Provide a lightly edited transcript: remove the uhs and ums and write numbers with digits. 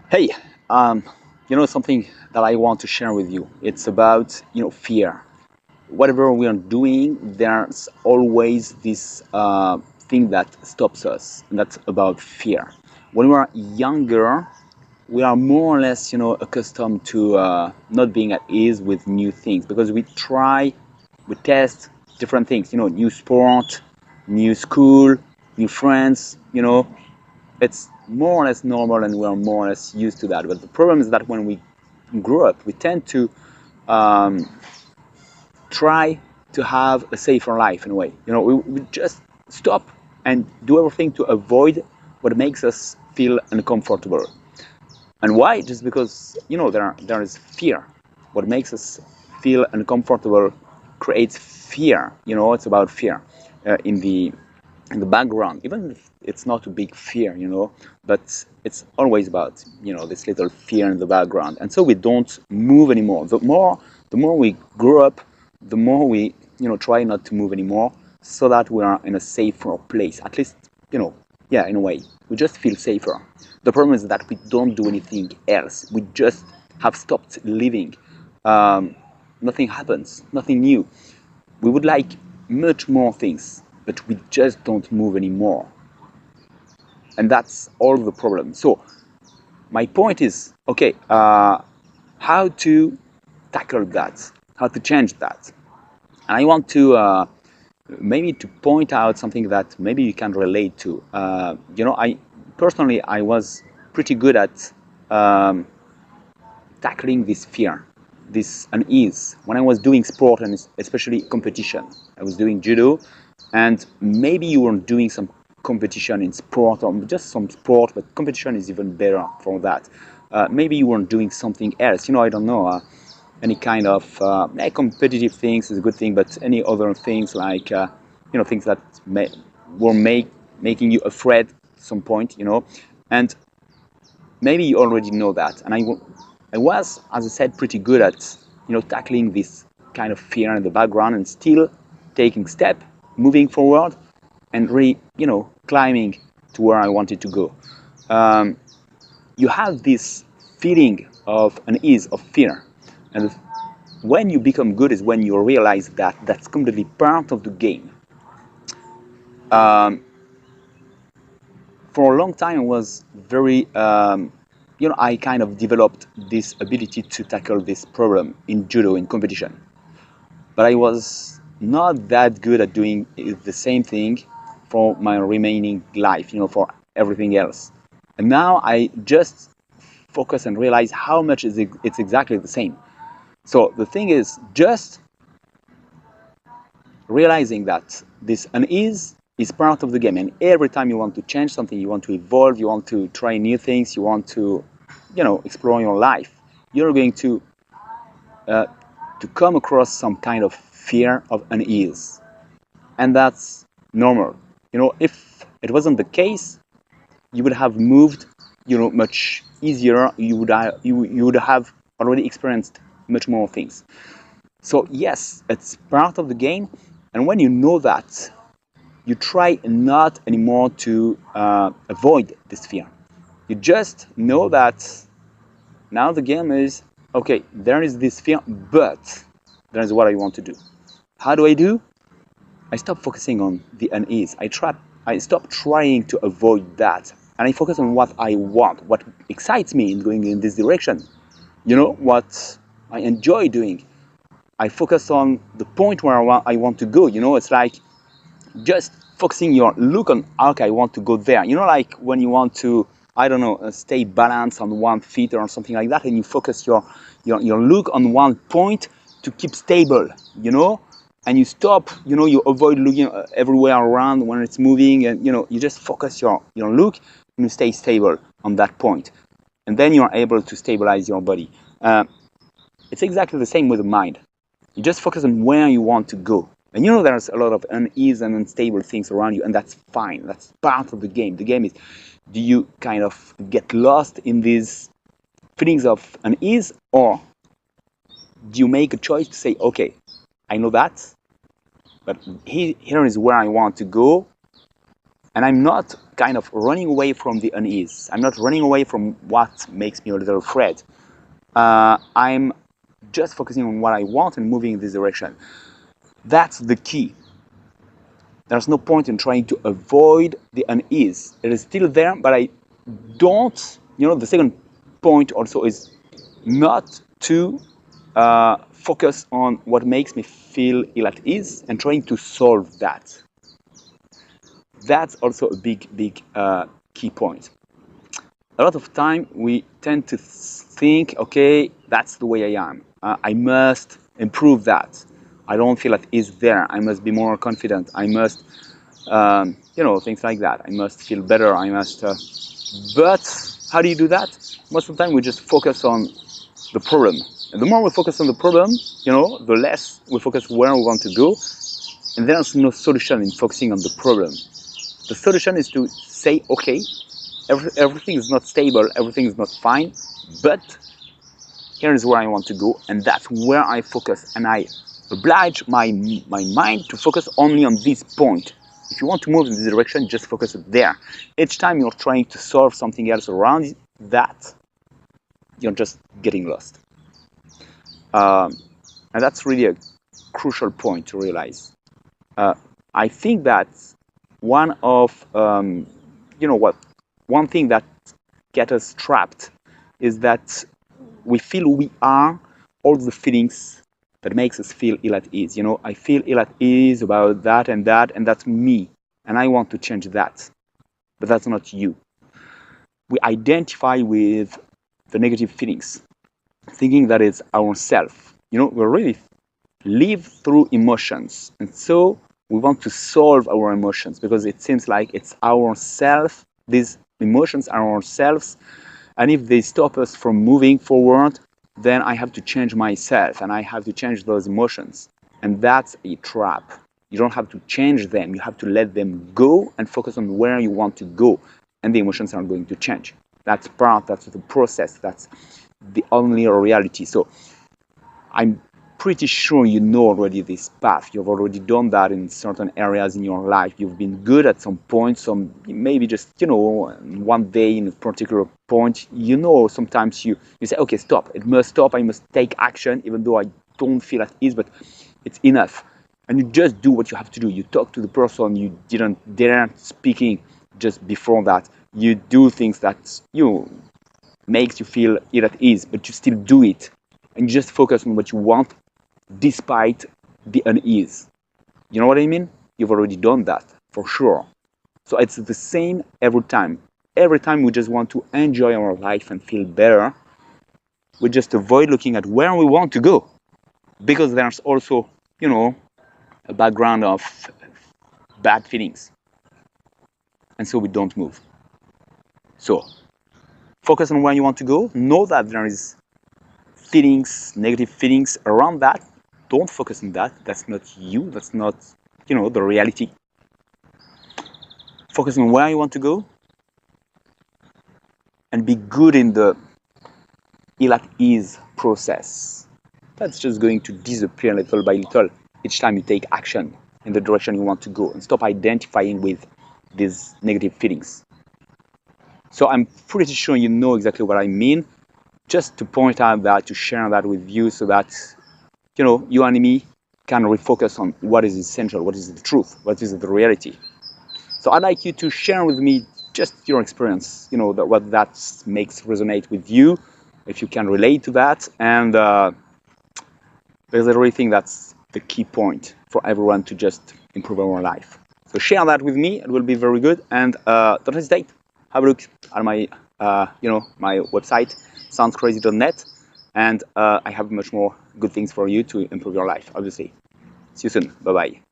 Hey, um, something that I want to share with you. It's about fear. Whatever we are doing, there's always this thing that stops us, and that's about fear. When we are younger, we are more or less accustomed to not being at ease with new things because we test different things. New sport, new school, new friends. It's more or less normal and we're more or less used to that. But the problem is that when we grow up, we tend to um, try to have a safer life in a way. We just stop and do everything to avoid what makes us feel uncomfortable. And why? Just because there is fear. What makes us feel uncomfortable creates fear. It's about fear in the background, even if it's not a big fear, but it's always about this little fear in the background, and so we don't move anymore. The more we grow up, the more we try not to move anymore, so that we are in a safer place. At least yeah, in a way, we just feel safer. The problem is that we don't do anything else. We just have stopped living. Nothing happens, nothing new. We would like much more things, but we just don't move anymore. And that's all the problem. So, my point is okay, how to tackle that, how to change that. And I want to maybe to point out something that maybe you can relate to. I personally, I was pretty good at um, tackling this fear, this unease when I was doing sport and especially competition. I was doing judo, and maybe you were doing some competition in sport or just some sport, but competition is even better for that. Maybe you weren't doing something else. I don't know. Any kind of competitive things is a good thing, but any other things like things that were making you afraid at some point, and maybe you already know that. And I was, as I said, pretty good at tackling this kind of fear in the background and still taking step, moving forward, and climbing to where I wanted to go. Um, you have this feeling of unease, of fear, and when you become good is when you realize that that's completely part of the game. Um, for a long time, I was very I kind of developed this ability to tackle this problem in judo in competition. But I was not that good at doing the same thing for my remaining life, for everything else. And now I just focus and realize how much it's exactly the same. So the thing is just realizing that this unease is part of the game, and every time you want to change something, you want to evolve, you want to try new things, you want to explore your life, you're going uh, to come across some kind of fear of unease, and that's normal. If it wasn't the case, you would have moved much easier. You would have already experienced much more things. So yes, it's part of the game, and when you know that, you try not anymore to avoid this fear. You just know that now the game is okay. There is this fear, but there is what I want to do. How do I do? I stop focusing on the unease. I stop trying to avoid that, and I focus on what I want, what excites me in going in this direction. What I enjoy doing. I focus on the point where I want to go. It's like just focusing your look on, okay, I want to go there. Like when you want to, I don't know, stay balanced on one feet or something like that, and you focus your look on one point to keep stable, and you stop, you avoid looking everywhere around when it's moving, and you just focus your look and you stay stable on that point, and then you're able to stabilize your body. It's exactly the same with the mind. You just focus on where you want to go. And there's a lot of unease and unstable things around you, and that's fine. That's part of the game. The game is, do you kind of get lost in these feelings of unease, or do you make a choice to say, okay, I know that, but here is where I want to go, And I'm not kind of running away from the unease. I'm not running away from what makes me a little afraid. I'm just focusing on what I want and moving in this direction. That's the key. There's no point in trying to avoid the unease. It is still there, but I don't, the second point also is not to focus on what makes me feel ill at ease and trying to solve that. That's also a big key point. A lot of time we tend to think, okay, that's the way I am. I must improve that. I don't feel at ease there. I must be more confident. I must, things like that. I must feel better. I must. But how do you do that? Most of the time we just focus on the problem. And the more we focus on the problem, the less we focus where we want to go. And there's no solution in focusing on the problem. The solution is to say, okay, everything is not stable, everything is not fine, but here is where I want to go, and that's where I focus, and I oblige my mind to focus only on this point. If you want to move in this direction, just focus there. Each time you're trying to solve something else around that, you're just getting lost. And that's really a crucial point to realize. I think that one of, one thing that gets us trapped is that we feel we are all the feelings that makes us feel ill at ease. I feel ill at ease about that, and that's me. And I want to change that. But that's not you. We identify with the negative feelings, thinking that it's ourself. We really live through emotions. And so we want to solve our emotions because it seems like it's ourself. These emotions are ourselves. And if they stop us from moving forward, then I have to change myself and I have to change those emotions. And that's a trap. You don't have to change them. You have to let them go and focus on where you want to go. And the emotions are going to change. That's the process. That's the only reality. So I'm pretty sure you know already this path. You've already done that in certain areas in your life. You've been good at some point, maybe just, one day in a particular point, sometimes you say, okay, stop. It must stop. I must take action, even though I don't feel at ease, but it's enough. And you just do what you have to do. You talk to the person you didn't speaking just before that. You do things that, makes you feel ill at ease, but you still do it. And you just focus on what you want despite the unease. You know what I mean? You've already done that, for sure. So it's the same every time. Every time we just want to enjoy our life and feel better, we just avoid looking at where we want to go. Because there's also, a background of bad feelings. And so we don't move. So, focus on where you want to go. Know that there is feelings, negative feelings around that. Don't focus on that. That's not you. That's not, the reality. Focus on where you want to go and be good in the ill at ease process. That's just going to disappear little by little each time you take action in the direction you want to go and stop identifying with these negative feelings. So I'm pretty sure you know exactly what I mean. Just to point out that, to share that with you so that, you and me can refocus on what is essential, what is the truth, what is the reality. So I'd like you to share with me just your experience, what that makes resonate with you, if you can relate to that. And because I really think that's the key point for everyone to just improve our life. So share that with me. It will be very good. And don't hesitate. Have a look at my, my website, soundscrazy.net. And I have much more good things for you to improve your life, obviously. See you soon. Bye-bye.